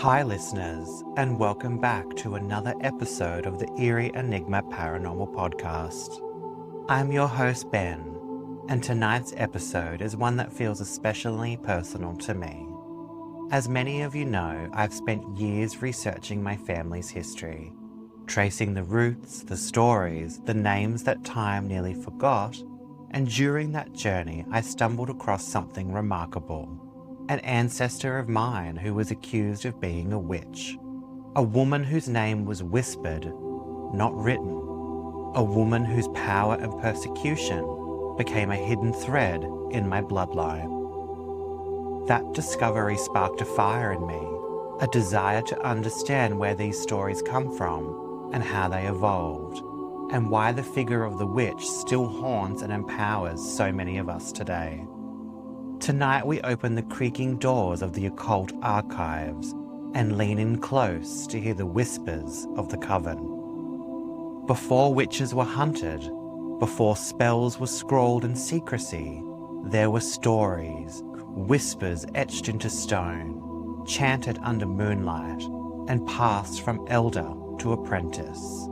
Hi listeners, and welcome back to another episode of the Eerie Enigma Paranormal Podcast. I'm your host Ben, and tonight's episode is one that feels especially personal to me. As many of you know, I've spent years researching my family's history, tracing the roots, the stories, the names that time nearly forgot, and during that journey I stumbled across something remarkable. An ancestor of mine who was accused of being a witch. A woman whose name was whispered, not written. A woman whose power and persecution became a hidden thread in my bloodline. That discovery sparked a fire in me, a desire to understand where these stories come from and how they evolved, and why the figure of the witch still haunts and empowers so many of us today. Tonight we open the creaking doors of the occult archives and lean in close to hear the whispers of the Coven. Before witches were hunted, before spells were scrawled in secrecy, there were stories, whispers etched into stone, chanted under moonlight, and passed from elder to apprentice.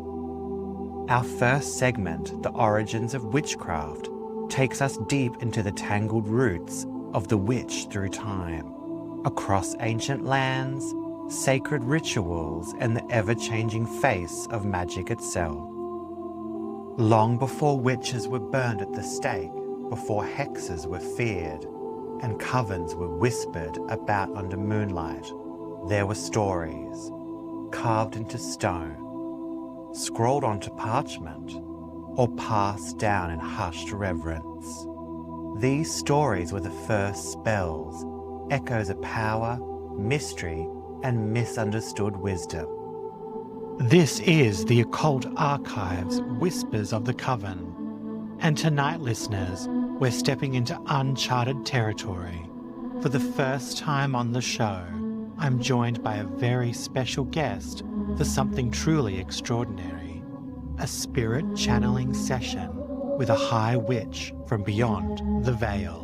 Our first segment, The Origins of Witchcraft, takes us deep into the tangled roots of the witch through time, across ancient lands, sacred rituals, and the ever-changing face of magic itself. Long before witches were burned at the stake, before hexes were feared, and covens were whispered about under moonlight, there were stories, carved into stone, scrawled onto parchment, or passed down in hushed reverence. These stories were the first spells, echoes of power, mystery, and misunderstood wisdom. This is the Occult Archives Whispers of the Coven. And tonight, listeners, we're stepping into uncharted territory. For the first time on the show, I'm joined by a very special guest for something truly extraordinary. A spirit channeling session with a high witch from beyond the veil.